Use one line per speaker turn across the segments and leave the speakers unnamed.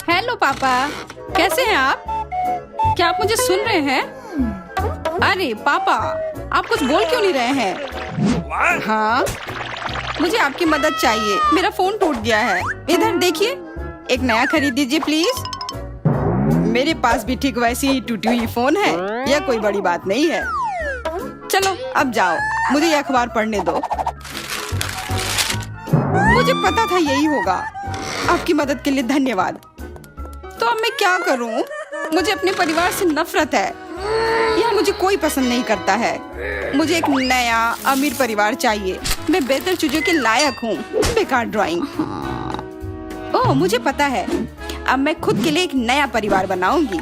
Hello पापा, कैसे हैं आप? क्या आप मुझे सुन रहे हैं? अरे पापा, आप कुछ बोल क्यों नहीं रहे हैं? हाँ, मुझे आपकी मदद चाहिए। मेरा फोन टूट गया है। इधर देखिए, एक नया खरीद दीजिए प्लीज। मेरे पास भी ठीक वैसी ही टूटी हुई फोन है। यह कोई बड़ी बात नहीं है। चलो अब जाओ, मुझे ये अखबार पढ़ने दो। मुझे पता था यही होगा। आपकी मदद के लिए धन्यवाद। तो अब मैं क्या करूं? मुझे अपने परिवार से नफरत है। यह मुझे कोई पसंद नहीं करता है। मुझे एक नया अमीर परिवार चाहिए। मैं बेहतर चीजों के लायक हूँ। बेकार ड्राइंग। ओह, मुझे पता है। अब मैं खुद के लिए एक नया परिवार बनाऊंगी।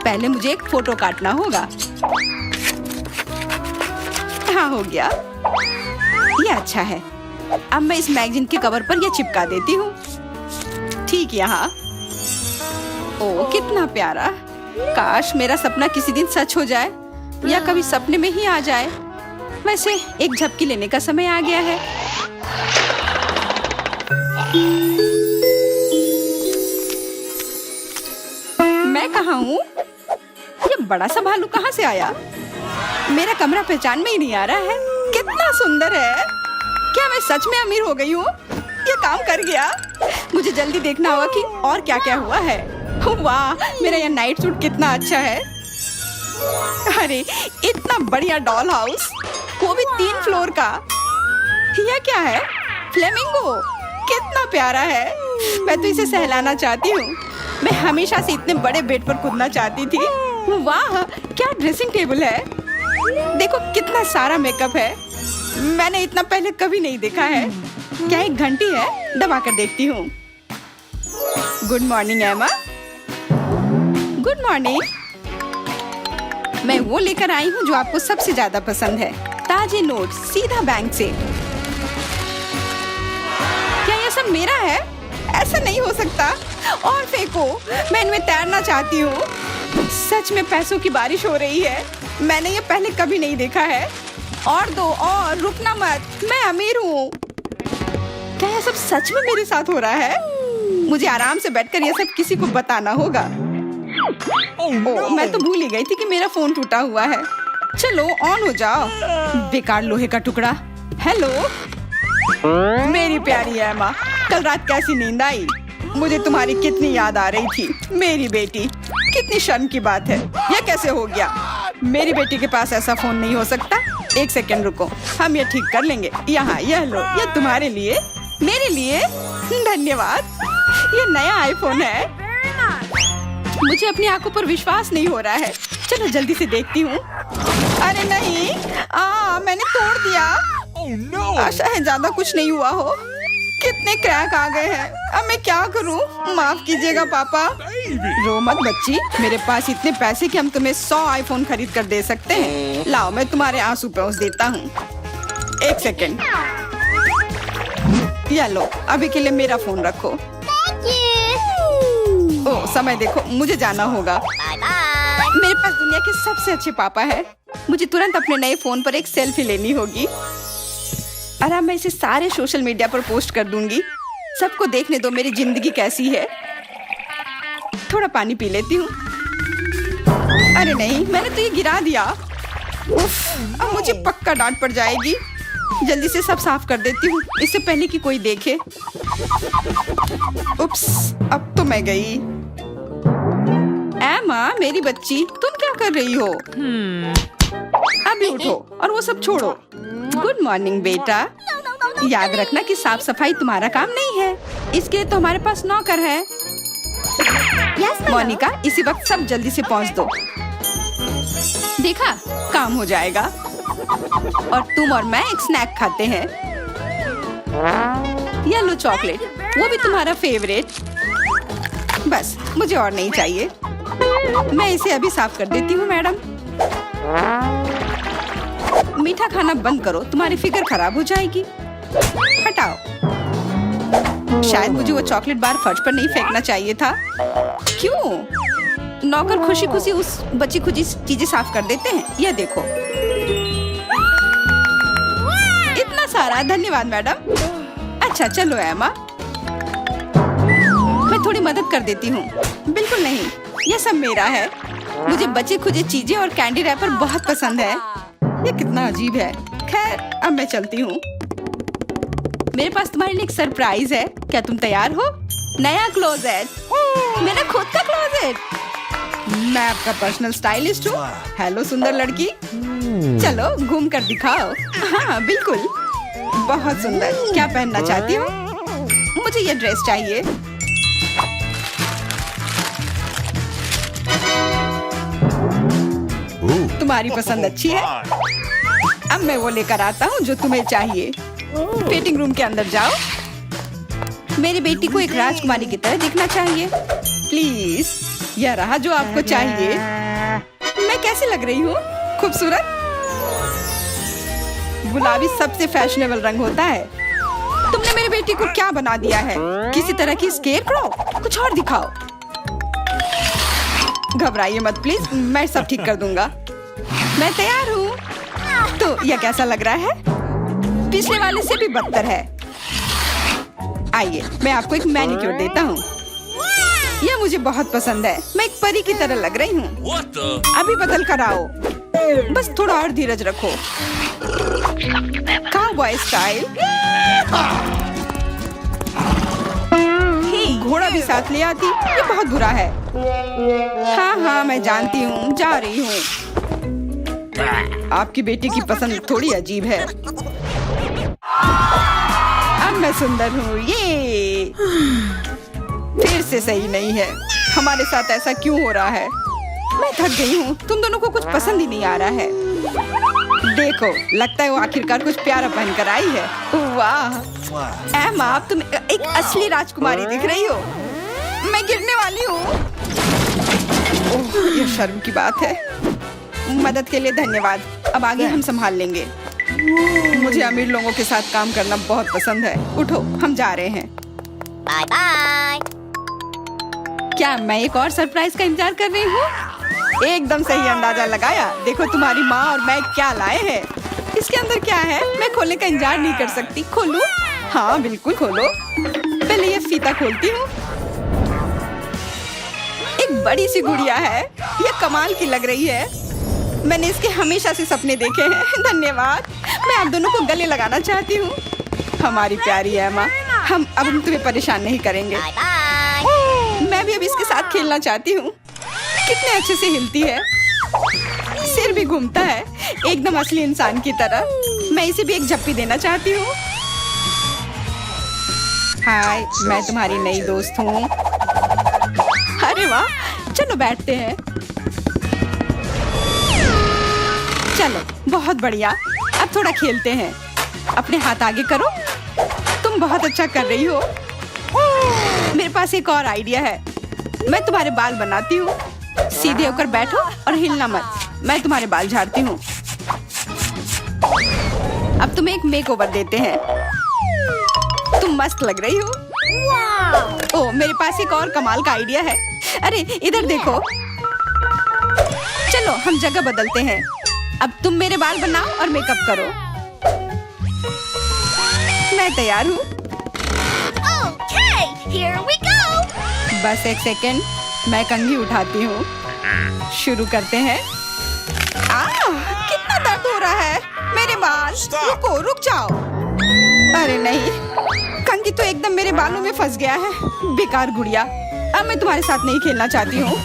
पहले मुझे एक फोटो काटना होगा। हाँ, हो गया। यह अच्छा है। अब मैं इस मैगजीन के कवर पर यह चिपका देती हूँ। ठीक यहाँ। ओह, कितना प्यारा। काश मेरा सपना किसी दिन सच हो जाए या कभी सपने में ही आ जाए। वैसे एक झपकी लेने का समय आ गया है। मैं कहाँ हूँ? ये बड़ा सा भालू कहाँ से आया? मेरा कमरा पहचान में ही नहीं आ रहा है। कितना सुंदर है। क्या मैं सच में अमीर हो गई हूँ? ये काम कर गया। मुझे जल्दी देखना होगा कि और क्या क्या हुआ है। वाह, मेरा यह नाइट सूट कितना अच्छा है। अरे, इतना बढ़िया डॉल हाउस, वो भी 3 फ्लोर का। यह क्या है? फ्लेमिंगो। कितना प्यारा है। मैं तो इसे सहलाना चाहती हूँ। मैं हमेशा से इतने बड़े बेड पर कूदना चाहती थी। वाह, क्या ड्रेसिंग टेबल है। देखो कितना सारा मेकअप है। मैंने इतना पहले कभी नहीं देखा है। क्या एक घंटी है? दबा कर देखती हूँ। गुड मॉर्निंग एमा। Good morning. मैं वो लेकर आई हूँ जो आपको सबसे ज्यादा पसंद है। ताजे नोट सीधा बैंक से। क्या ये सब मेरा है? ऐसा नहीं हो सकता। और फेंको, मैं इनमें तैरना चाहती हूँ। सच में पैसों की बारिश हो रही है। मैंने ये पहले कभी नहीं देखा है। और दो, और रुकना मत। मैं अमीर हूँ। क्या ये सब सच में मेरे साथ हो रहा है? मुझे आराम से बैठकर ये सब किसी को बताना होगा। ओह, मैं तो भूल ही गई थी कि मेरा फोन टूटा हुआ है। चलो ऑन हो जाओ। बेकार लोहे का टुकड़ा। हेलो मेरी प्यारी एमा, कल रात कैसी नींद आई? मुझे तुम्हारी कितनी याद आ रही थी। मेरी बेटी, कितनी शर्म की बात है। यह कैसे हो गया? मेरी बेटी के पास ऐसा फोन नहीं हो सकता। एक सेकंड रुको, हम ये ठीक कर लेंगे। यहाँ, यह लो, यह तुम्हारे लिए। मेरे लिए? धन्यवाद। ये नया आईफोन है। मुझे अपनी आंखों पर विश्वास नहीं हो रहा है। चलो जल्दी से देखती हूँ। अरे नहीं, मैंने तोड़ दिया। आशा है ज्यादा कुछ नहीं हुआ हो। कितने क्रैक आ गए हैं। अब मैं क्या करूँ? माफ कीजिएगा पापा। रो मत बच्ची, मेरे पास इतने पैसे कि हम तुम्हें 100 आईफोन खरीद कर दे सकते हैं। लाओ, मैं तुम्हारे आंसू पोंछ देता हूँ। एक सेकंड। या लो, अभी के लिए मेरा फोन रखो। ओह, समय देखो, मुझे जाना होगा। मेरे पास दुनिया के सबसे अच्छे पापा है। मुझे तुरंत अपने नए फोन पर एक सेल्फी लेनी होगी। और अब मैं इसे सारे सोशल मीडिया पर पोस्ट कर दूंगी। सबको देखने दो मेरी जिंदगी कैसी है। थोड़ा पानी पी लेती हूँ। अरे नहीं, मैंने तो ये गिरा दिया। उफ, अब मुझे पक्का डांट पड़ जाएगी। जल्दी से सब साफ कर देती हूँ, इससे पहले कि कोई देखे। उप्स, अब तो मैं गई। एमा, मेरी बच्ची, तुम क्या कर रही हो? अभी उठो और वो सब छोड़ो। गुड मॉर्निंग बेटा। याद रखना कि साफ सफाई तुम्हारा काम नहीं है। इसके लिए तो हमारे पास नौकर है। मोनिका, इसी वक्त सब जल्दी से पहुंच दो। देखा, काम हो जाएगा। और तुम और मैं एक स्नैक खाते हैं। ये लो चॉकलेट, वो भी तुम्हारा फेवरेट। बस, मुझे और नहीं चाहिए। मैं इसे अभी साफ कर देती हूँ मैडम। मीठा खाना बंद करो, तुम्हारी फिगर खराब हो जाएगी। हटाओ। शायद मुझे वो चॉकलेट बार फर्श पर नहीं फेंकना चाहिए था। क्यों? नौकर खुशी खुशी उस बची खुची चीजें साफ कर देते हैं। यह देखो, इतना सारा। धन्यवाद मैडम। अच्छा चलो एमा, थोड़ी मदद कर देती हूँ। बिल्कुल नहीं, ये सब मेरा है। मुझे बचे खुचे चीजें और कैंडी रैपर बहुत पसंद है। ये कितना अजीब है। खैर, अब मैं चलती हूँ। मेरे पास तुम्हारे लिए एक सरप्राइज है। क्या तुम तैयार हो? नया क्लोजेट, मेरा खुद का क्लोजेट। मैं आपका पर्सनल स्टाइलिस्ट हूँ। हेलो सुंदर लड़की, चलो घूम कर दिखाओ। हाँ बिल्कुल, बहुत सुंदर। क्या पहनना चाहती हो? मुझे ये ड्रेस चाहिए। तुम्हारी पसंद अच्छी है। अब मैं वो लेकर आता हूँ जो तुम्हें चाहिए। फिटिंग रूम के अंदर जाओ। मेरी बेटी को एक राजकुमारी की तरह दिखना चाहिए। प्लीज, यह रहा जो आपको चाहिए। मैं कैसी लग रही हूँ? खूबसूरत। गुलाबी सबसे फैशनेबल रंग होता है। तुमने मेरी बेटी को क्या बना दिया है? किसी तरह की स्केरक्रो? कुछ और दिखाओ। घबराइए मत प्लीज, मैं सब ठीक कर दूंगा। मैं तैयार हूँ। तो यह कैसा लग रहा है? पिछले वाले से भी बदतर है। आइए, मैं आपको एक मैनिक्योर देता हूँ। यह मुझे बहुत पसंद है। मैं एक परी की तरह लग रही हूँ। अभी बदल कर आओ। बस थोड़ा और धीरज रखो। Cowboy style. घोड़ा भी साथ ले आती। ये बहुत बुरा है। हाँ, मैं जानती हूँ। जा रही हूँ। आपकी बेटी की पसंद थोड़ी अजीब है। अब मैं सुंदर हूँ। ये फिर से सही नहीं है। हमारे साथ ऐसा क्यों हो रहा है? मैं थक गई हूँ। तुम दोनों को कुछ पसंद ही नहीं आ रहा है। देखो, लगता है वो आखिरकार कुछ प्यारा पहनकर आई है। वाह एमा, अब तुम एक असली राजकुमारी दिख रही हो। मैं गिरने वाली हूँ। ओह, ये शर्म की बात है। मदद के लिए धन्यवाद। अब आगे हम संभाल लेंगे। मुझे अमीर लोगों के साथ काम करना बहुत पसंद है। उठो, हम जा रहे हैं।
Bye bye.
क्या मैं एक और सरप्राइज का इंतजार कर रही हूँ? एकदम सही अंदाजा लगाया। देखो तुम्हारी माँ और मैं क्या लाए हैं। इसके अंदर क्या है? मैं खोलने का इंतजार नहीं कर सकती। खोलूं? हाँ बिल्कुल खोलो। पहले ये फीता खोलती हूँ। एक बड़ी सी गुड़िया है। ये कमाल की लग रही है। मैंने इसके हमेशा से सपने देखे हैं। धन्यवाद। मैं आप दोनों को गले लगाना चाहती हूँ। हमारी प्यारी एमा, हम अब तुम्हें परेशान नहीं करेंगे।
Bye bye.
मैं भी अब इसके साथ खेलना चाहती हूँ। कितने अच्छे से हिलती है। सिर भी घूमता है, एकदम असली इंसान की तरह। मैं इसे भी एक झप्पी देना चाहती हूँ। हाय, मैं तुम्हारी नई दोस्त हूँ। अरे वाह, चलो बैठते हैं। चलो, बहुत बढ़िया। अब थोड़ा खेलते हैं। अपने हाथ आगे करो। तुम बहुत अच्छा कर रही हो। मेरे पास एक और आइडिया है। मैं तुम्हारे बाल बनाती हूँ। सीधे होकर बैठो और हिलना मत। मैं तुम्हारे बाल झाड़ती हूँ। अब तुम्हें एक मेकओवर देते हैं। तुम मस्त लग रही हो। ओह, मेरे पास एक और कमाल का आइडिया है। अरे इधर देखो। चलो हम जगह बदलते हैं। अब तुम मेरे बाल बनाओ और मेकअप करो। मैं तैयार हूँ।
Okay, here we go.
बस एक सेकेंड, मैं कंघी उठाती हूँ। शुरू करते हैं। कितना दर्द हो रहा है। मेरे बाल। रुको, रुक जाओ। अरे नहीं, कंघी तो एकदम मेरे बालों में फंस गया है। बेकार गुड़िया, अब मैं तुम्हारे साथ नहीं खेलना चाहती हूँ।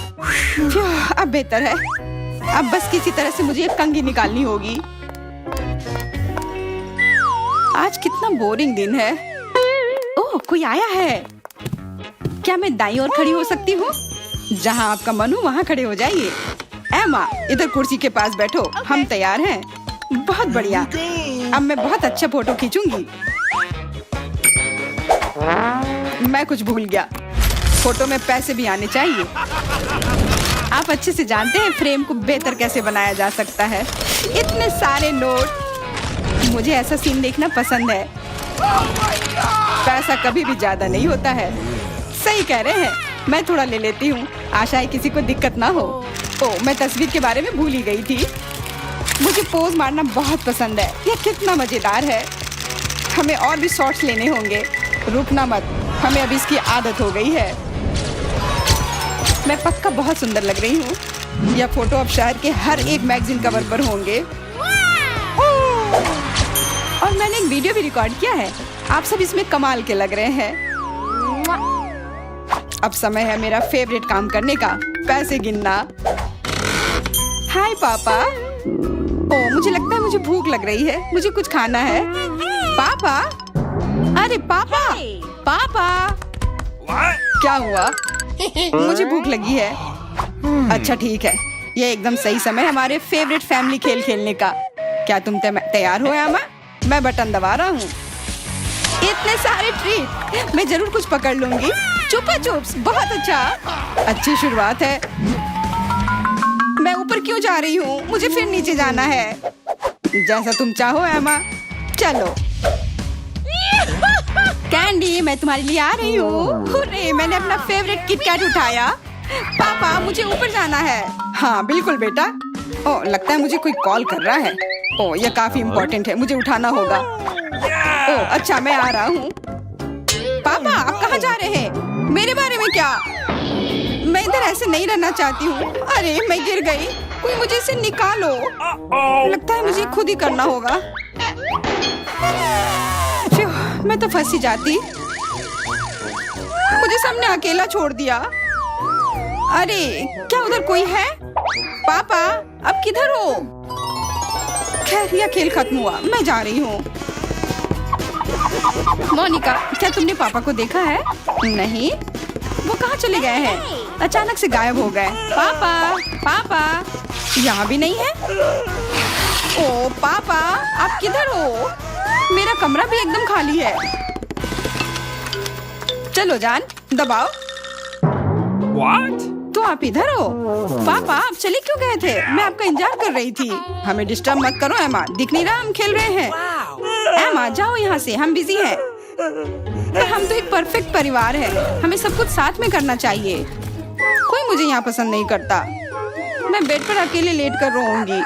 अब बेहतर है। अब बस किसी तरह से मुझे एक कंघी निकालनी होगी। आज कितना बोरिंग दिन है। ओह, कोई आया है। क्या मैं दाईं ओर खड़ी हो सकती हूँ? जहाँ आपका मन हो वहाँ खड़े हो जाइए। एमा, इधर कुर्सी के पास बैठो। हम तैयार हैं। बहुत बढ़िया। अब मैं बहुत अच्छा फोटो खींचूंगी। मैं कुछ भूल गया। फोटो में पैसे भी आने चाहिए। आप अच्छे से जानते हैं फ्रेम को बेहतर कैसे बनाया जा सकता है। इतने सारे नोट। मुझे ऐसा सीन देखना पसंद है। पैसा कभी भी ज्यादा नहीं होता है। सही कह रहे हैं। मैं थोड़ा ले लेती हूँ। आशा है किसी को दिक्कत ना हो। ओह, मैं तस्वीर के बारे में भूल ही गई थी। मुझे पोज मारना बहुत पसंद है। यह कितना मजेदार है। हमें और भी शॉट्स लेने होंगे। रुकना मत, हमें अभी इसकी आदत हो गई है। मैं पक्का बहुत सुंदर लग रही हूँ। यह फोटो अब शहर के हर एक मैगजीन कवर पर होंगे। और मैंने एक वीडियो भी रिकॉर्ड किया है। आप सब इसमें कमाल के लग रहे हैं। अब समय है मेरा फेवरेट काम करने का, पैसे गिनना। हाय पापा। ओ, मुझे लगता है मुझे भूख लग रही है, मुझे कुछ खाना है। पापा, अरे पापा, पापा, क्या हुआ? मुझे भूख लगी है। अच्छा ठीक है, ये एकदम सही समय है हमारे फेवरेट फैमिली खेल खेलने का। क्या तुम तैयार हो यामा? मैं बटन दबा रहा हूँ। इतने सारे ट्रीट, मैं जरूर कुछ पकड़ लूंगी। चुपा चुप्स, बहुत अच्छा, अच्छी शुरुआत है। मैं ऊपर क्यों जा रही हूँ? मुझे फिर नीचे जाना है। जैसा तुम चाहो एमा, चलो। कैंडी, मैं तुम्हारे लिए आ रही हूँ। हुर्रे, मैंने अपना फेवरेट किटकैट उठाया। पापा, मुझे ऊपर जाना है। हाँ बिल्कुल बेटा। ओ, लगता है मुझे कोई कॉल कर रहा है। ओ, यह काफी इम्पोर्टेंट है, मुझे उठाना होगा। ओ, अच्छा मैं आ रहा हूँ। पापा, आप कहाँ जा रहे हैं? मेरे बारे में क्या? मैं इधर ऐसे नहीं रहना चाहती हूँ। अरे मैं गिर गई, कोई मुझे इसे निकालो। लगता है मुझे खुद ही करना होगा। मैं तो फंसी जाती। मुझे सबने अकेला छोड़ दिया। अरे क्या उधर कोई है? पापा, अब किधर हो? खैर, यह खेल खत्म हुआ, मैं जा रही हूँ। मोनिका, क्या तुमने पापा को देखा है? नहीं, वो कहाँ चले गए हैं? अचानक से गायब हो गए। पापा, पापा, यहाँ भी नहीं है। ओ पापा, आप किधर हो? मेरा कमरा भी एकदम खाली है। चलो जान, दबाओ।
What?
तो आप इधर हो? पापा, आप चले क्यों गए थे? मैं आपका इंतजार कर रही थी। हमें डिस्टर्ब मत करो एमा, दिख नहीं रहा हम खेल रहे हैं। एमा, जाओ यहाँ से, हम बिजी हैं। पर हम तो एक परफेक्ट परिवार है, हमें सब कुछ साथ में करना चाहिए। कोई मुझे यहाँ पसंद नहीं करता। मैं बेड पर अकेले लेट कर रोऊंगी।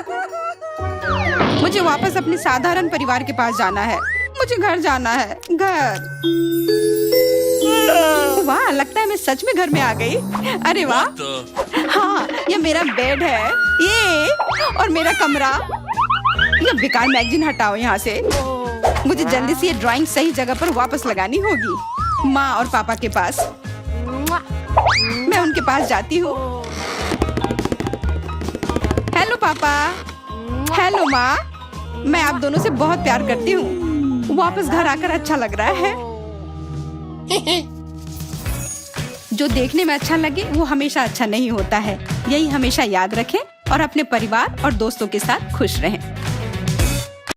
मुझे वापस अपने साधारण परिवार के पास जाना है। मुझे घर जाना है, घर। वाह, लगता है मैं सच में घर में आ गई। अरे वाह, हाँ, ये मेरा बेड है, ये और मेरा कमरा। ये बेकार मैगजीन हटाओ यहाँ से। मुझे जल्दी से ये ड्राइंग सही जगह पर वापस लगानी होगी, माँ और पापा के पास। मैं उनके पास जाती हूँ। हेलो पापा, हेलो माँ, मैं आप दोनों से बहुत प्यार करती हूँ। वापस घर आकर अच्छा लग रहा है। जो देखने में अच्छा लगे वो हमेशा अच्छा नहीं होता है। यही हमेशा याद रखें और अपने परिवार और दोस्तों के साथ खुश रहें।